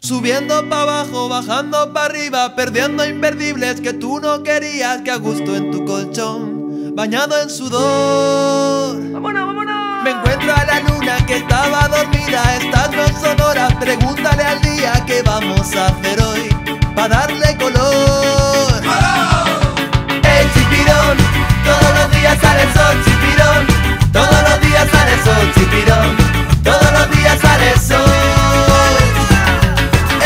Subiendo pa' abajo, bajando pa' arriba, perdiendo imperdibles que tú no querías, que a gusto en tu colchón, bañado en sudor. ¡Vámonos, vámonos! Me encuentro a la luna que estaba dormida, estas no son horas, pregúntale al día qué vamos a hacer hoy, pa' darle color. ¡Hey, chipirón! Todos los días sale el sol, chipirón. Todos los días sale el sol, chipirón. Todos los días sale el sol.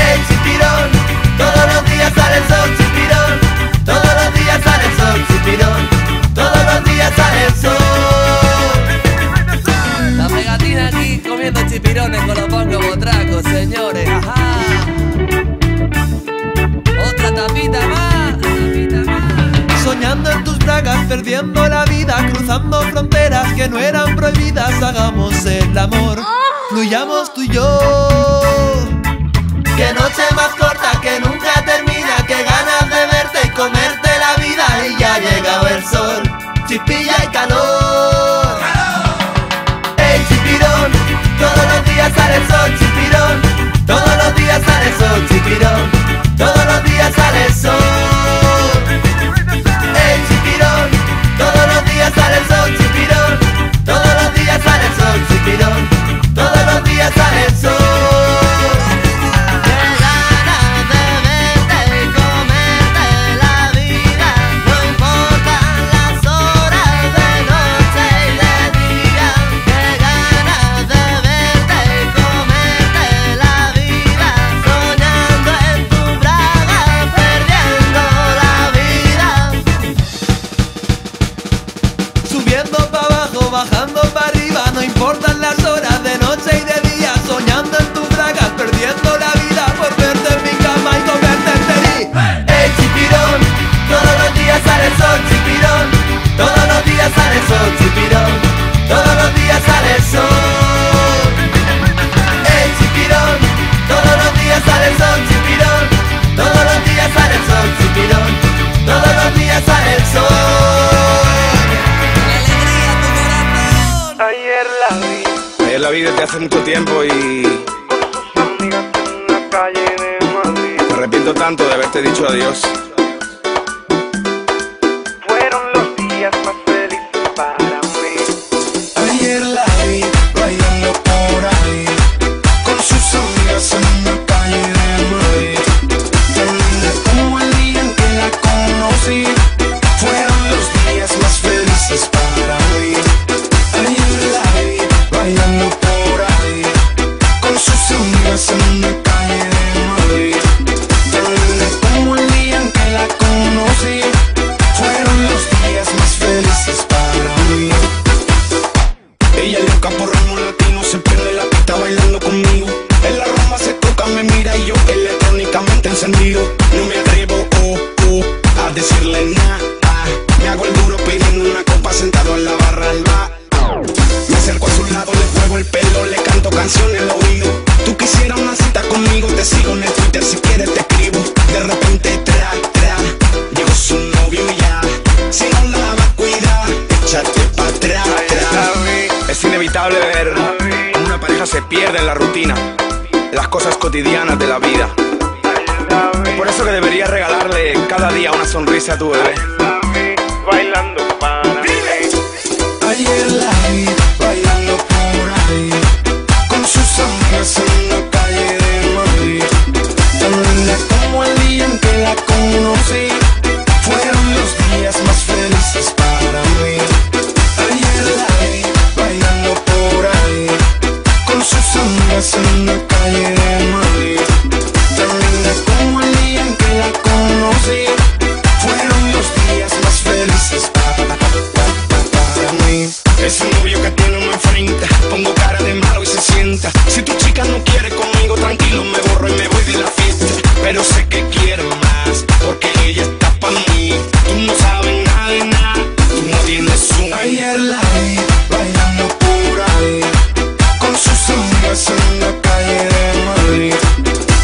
¡Hey, chipirón! Todos los días sale el sol, chipirón. Todos los días sale el sol, chipirón. Todos los días sale el sol. La pegatina aquí comiendo chipirones con los pongos botracos, señores. Ajá. Otra tapita más. Soñando en tus bragas, perdiendo la vida, cruzando fronteras que no eran prohibidas. Hagamos el amor, fluyamos tú y yo. Qué noche más corta que nunca termina, qué ganas de verte y comerte la vida. Y ya ha llegado el sol, chispilla y calor. ¡Hey, chipirón! Todos los días sale el sol, chipirón. Todos los días sale el sol, chipirón. Todos los días sale el sol. ¡Hey, chipirón! Todos los días sale el sol, chipirón. Todos los días sale el sol, chipirón. Todos los días sale el sol. Subiendo pa' abajo, bajando pa' arriba, no importan las horas de noche y de día, soñando en tus bragas, perdiendo la vida por verte en mi cama y comerte feliz. ¡Hey, chipirón! Todos los días sale el sol, chipirón. Todos los días sale el sol, chipirón. Todos los días sale el sol. ¡Hey, chipirón! Todos los días sale el sol, chipirón. Todos los días sale el sol, chipirón. Todos los días sale el sol. Ayer la vi desde hace mucho tiempo y con sus amigas en una calle de Madrid. me arrepiento tanto de haberte dicho adiós. Fueron los días más felices para mí. Ayer la vi bailando por ahí con sus amigas en una calle de Madrid. Tan linda como el día en que la conocí. Fueron los días más felices para mí. Ayer la vi bailando por ahí con sus amigas en una calle de Madrid. Tan linda como el día en que la conocí. Fueron los días más felices para mí. Ella loca por ritmo latino, se prende la pista bailando conmigo. En la rumba se toca, me mira y yo electrónicamente encendido. No me atrevo a decirle nada. Me hago el duro pidiendo una copa sentado en la barra del bar. Me acerco a su lado, le muevo el pelo, le canto canciones al oído. Tú quisieras una cita conmigo, te sigo en el Twitter, si quieres te escribo. De repente llegó su novio y ya, si no la vas a cuidar, échate pa' atrás. Es inevitable ver cómo una pareja se pierde en la rutina, en las cosas cotidianas de la vida. Es por eso que deberías regalarle cada día una sonrisa a tu bebé. Bailando para mí. Ayer la vi bailando por ahí con sus amigas en la calle de Madrid. Tan linda como el día en que la conocí. Fueron los días más felices para mí. Ayer la vi bailando por ahí con sus amigas en la calle de Madrid. Tan linda como el día en que la conocí. Fueron los días más felices para mí. Es un novio que tiene una frente, pongo cara de malo y se sienta. Si tu chica no quiere conmigo, tranquilo, me borro y me voy de la fiesta. Pero sé que quiero más, porque ella está pa' mí. Tú no sabes nada de nada, tú no tienes un. Ayer la vi bailando por ahí con sus amigas en la calle de Madrid.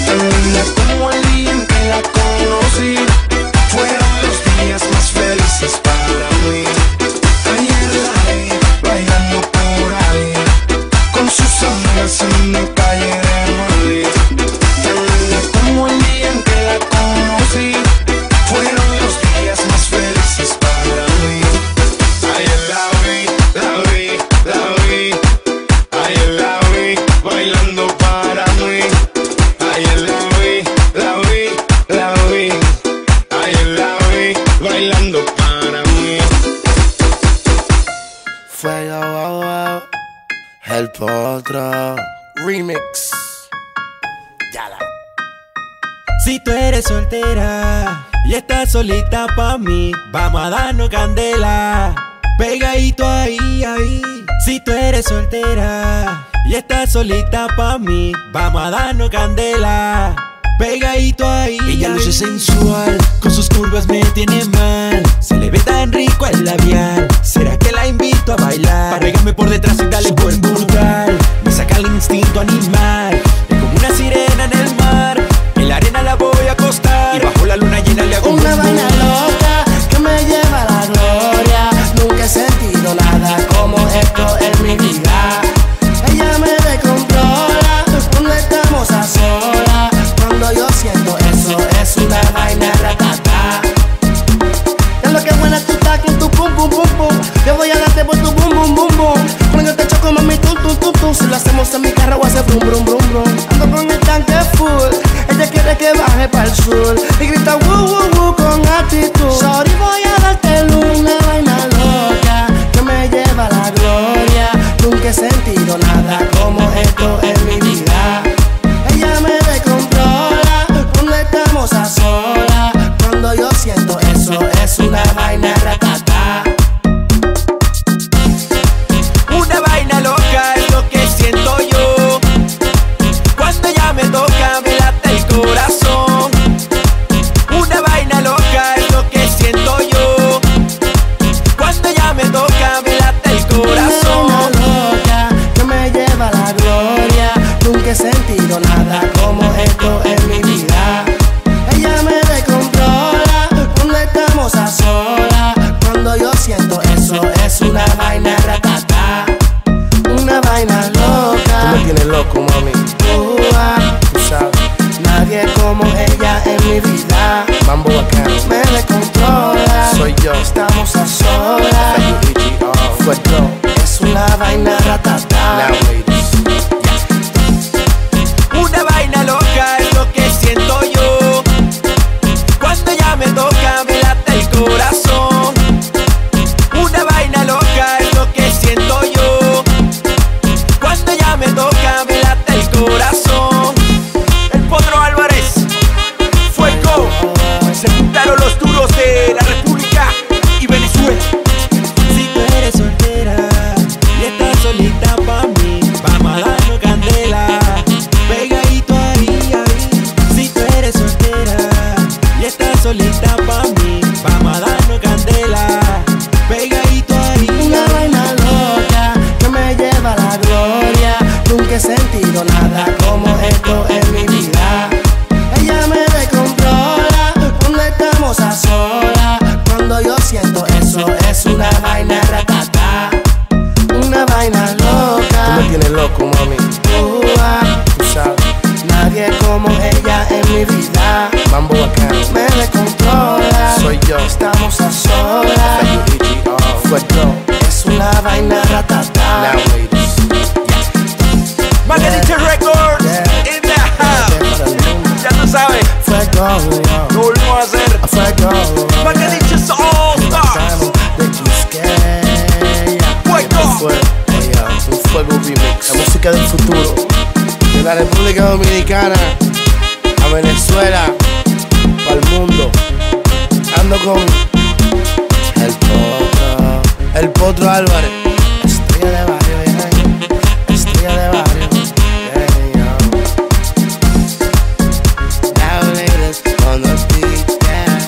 Tan linda como el día en que la conocí. Fueron los días más felices para mí. Ayer la vi bailando por ahí con sus amigas en la calle de Madrid. Tan linda Potro Remix. Yala. Si tú eres soltera y estás solita pa' mí, vamos a darnos candela, pegadito ahí, ahí. Si tú eres soltera y estás solita pa' mí, vamos a darnos candela, pegadito ahí. Ella luce sensual, con sus curvas me tiene mal. Se le ve tan rico el labial. ¿Será que la invito a bailar? Para pegarme por detrás y darle buen brutal. Me saca el instinto animal. Es como una sirena en el mar. En la arena la voy a acostar y bajo la luna llena le hago una vaina loca que me lleva a la gloria. Nunca he sentido nada como esto en mi vida. Ella me descontrola cuando estamos a solas. Cuando yo siento eso, es una vaina ratata. Es lo que buena tú estás con tu pum pum pum pum. Yo voy a darte por tu bum bum bum bum. Cuando yo te choco mami tum tum tum tum. Si lo hacemos en mi carro voy a hacer brum brum brum brum. Ando con el tanque full. Ella quiere que baje para el sur y grita woo woo woo con actitud. Sorry, voy a darte una vaina loca que me lleva a la gloria. Nunca he sentido nada como esto en mi vida. Ella me descontrola cuando estamos a solas. Cuando yo siento eso, es una vaina ratata. una vaina loca, es lo que siento yo. Cuando ella me toca me late el corazón. Una vaina loca, es lo que siento yo. Cuando ella me toca me late el corazón. Una loca que me lleva a la gloria. Nunca he sentido nada como esto en mi vida. Ella me descontrola cuando estamos a solas. Cuando yo siento eso, es una vaina ratata. Una vaina loca. Tú me tienes loco, mami. Tú sabes, nadie como ella en mi vida. Mambo bacano. Me descontrola. Soy yo. Estamos a solas. Fuego. Es una vaina ratata. Now, ladies. Una vaina loca, es lo que siento yo. Cuando ella me toca me late el corazón. Una vaina loca, es lo que siento yo. Cuando ella me toca me late el corazón. El Potro Álvarez, Fuego. Se juntaron los duros de la República y Venezuela. Si tú eres soltera y estás solita pa' mí, vamos a darnos candela, pegadito ahí, ahí. Si tú eres soltera y estás solita pa' mí, vamos a darnos candela, pegadito ahí. Una vaina loca que me lleva a la gloria. Nunca he sentido nada como esto en mi vida. Ella me descontrola cuando estamos a solas. Cuando yo siento eso, es una vaina ratata. Una vaina Tú loca. me tienes loco, mami. Tú sabes, nadie como ella en mi vida. Mambo bacano. Me descontrola. Soy yo. Estamos a solas. Fuego. Es una vaina ratata. Now, ladies. Margarita Records in the house. Ya tú sabes, Fuego, lo volvimos a hacer. fuego. Margarita All Stars. De Quisqueya. Fuego. Fue un fuego remix. La música del futuro. De la República Dominicana a Venezuela, para el mundo. Ando con el Potro Álvarez. Estrella de barrio, yeah. Estrella de barrio. Yeah, Now ladies on the beach, yeah.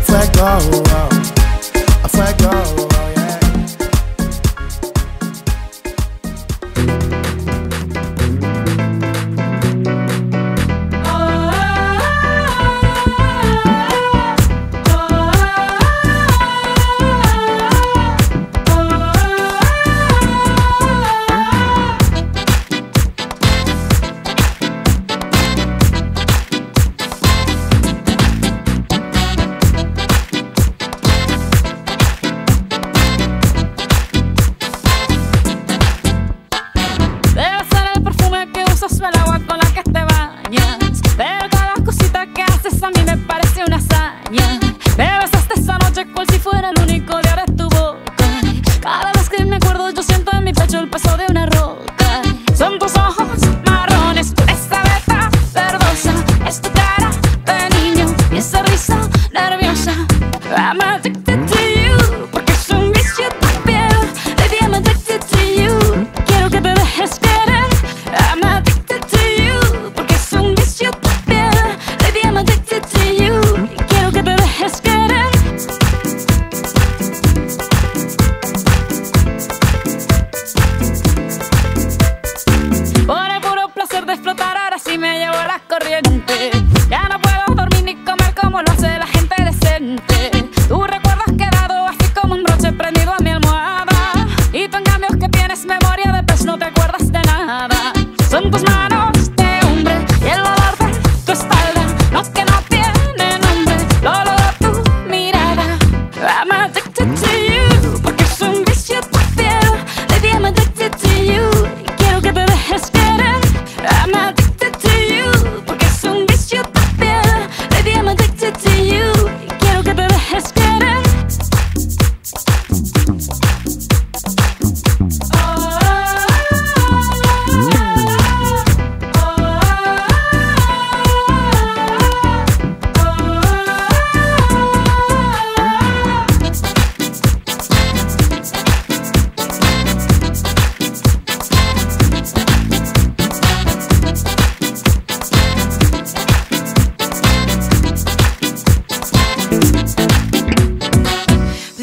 fuego, fuego, yeah.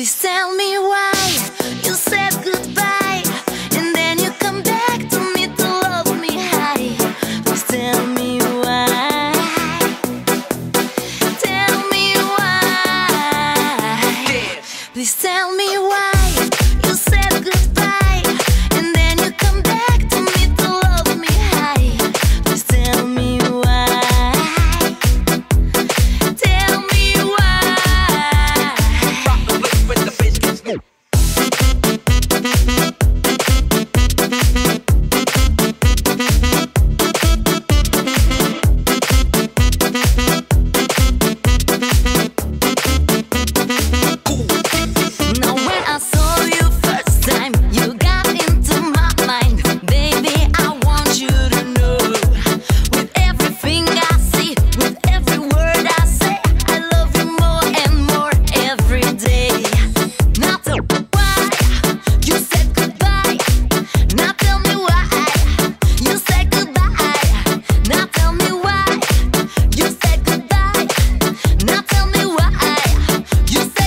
Please tell me why you said goodbye and then you come back to me to love me high. Please tell me why. Tell me why. Please tell me why you said goodbye and then you come back to me to love me high. Please tell me why. Tell me why. Rock the place with the bass gets new. Now when I saw you first time, you got into my mind. Baby, I want you to know, with everything I see, with every word I say, I love you more and more every day. Now tell me why you said goodbye. Now tell me why you said goodbye. Now tell me why you said goodbye. Now tell me why you said goodbye.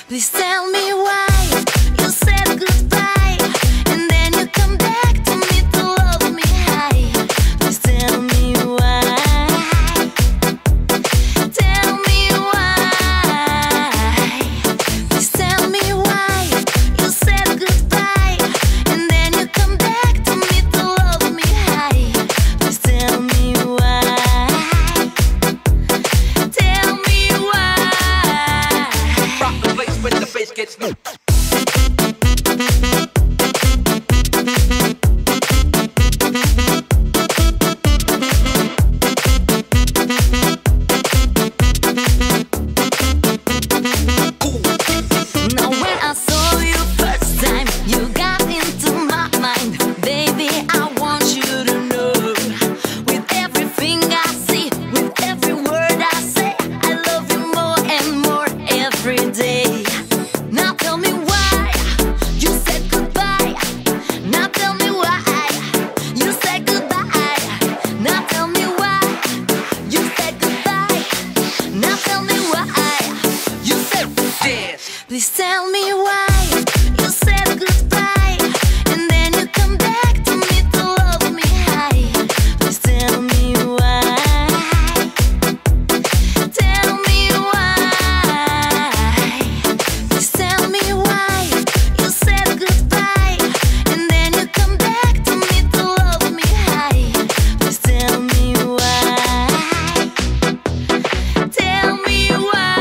Please tell me why you said goodbye and then you come back to me to love me high. Please tell me why. Tell me why. Please tell me why you said goodbye and then you come back to me to love me high. Please tell me why. Tell me why. Rock the place with the bass gets new. Now when I saw you first time, you got into my mind. Baby, I want you to know, with everything I see, with every word I say, I love you more and more every day. Now tell me why you said goodbye. Now tell me why you said goodbye. Now tell me why you said goodbye. Now tell me why you said. Please tell me why you said goodbye and then you come back to me to love me high. Please tell me why. Tell me why. Please tell me why you said goodbye and then you come back to me to love me high. Please tell me why. Tell me why.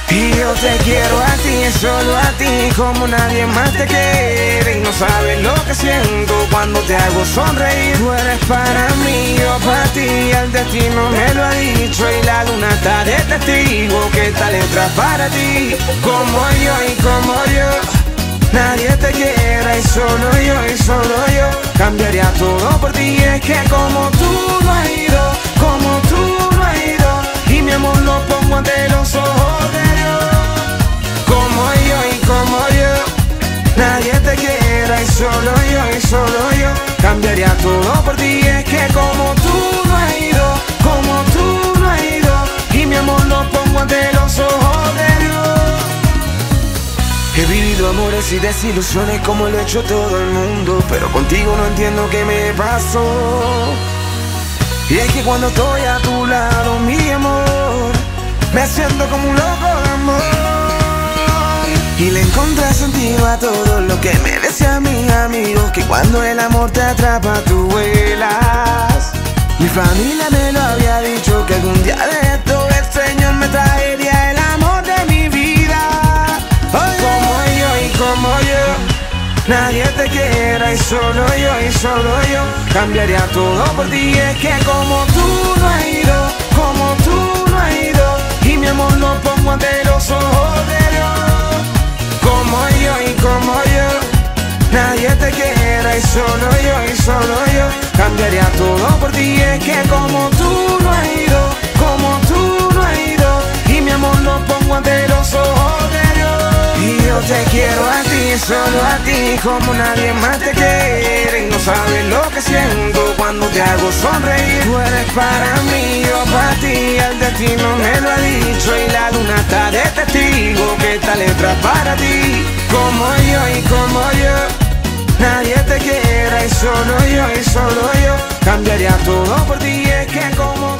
Y yo te quiero a ti, solo a ti, como nadie más te quiere. Y no sabes lo que siento cuando te hago sonreír. Tú eres para mí, yo para ti, el destino me lo ha dicho. Y la luna está de testigo que esta letra es para ti. Como yo y como yo, nadie te quiera y solo yo cambiaría todo por ti. Es que como tú no has ido, como tú no has ido, y mi amor lo pongo ante los ojos de Dios. Como yo y como yo, nadie te quiera y solo yo cambiaría todo por ti. Es que como tú no has ido, como tú no has ido, y mi amor lo pongo ante los ojos de Dios. He vivido amores y desilusiones como lo ha hecho todo el mundo, pero contigo no entiendo qué me pasó. Y es que cuando estoy a tu lado, mi amor, me siento como un loco de amor. Y le encontré sentido a todo lo que me decían mis amigos, que cuando el amor te atrapa tú vuelas. Mi familia me lo había dicho, que algún día de esto el Señor me traería el amor de mi vida. Como yo y como yo, nadie te quiera y solo yo cambiaría todo por ti. Es que como tú no has ido, como tú no has ido, y mi amor lo pongo ante los ojos de Dios. Como yo y como yo, nadie te quiera quiera y solo yo cambiaría todo por ti. Es que como tú no has ido, como tú no has ido, y mi amor lo pongo ante los ojos de Dios. Y yo te quiero a ti, solo a ti, como nadie más te quiere. Y no sabes lo que siento cuando te hago sonreír. Tú eres para mí, yo para ti, el destino me lo ha dicho. Y la luna está de testigo que esta letra es para ti. Como yo y como yo, nadie te quiera y solo yo cambiaría todo por ti. Es que como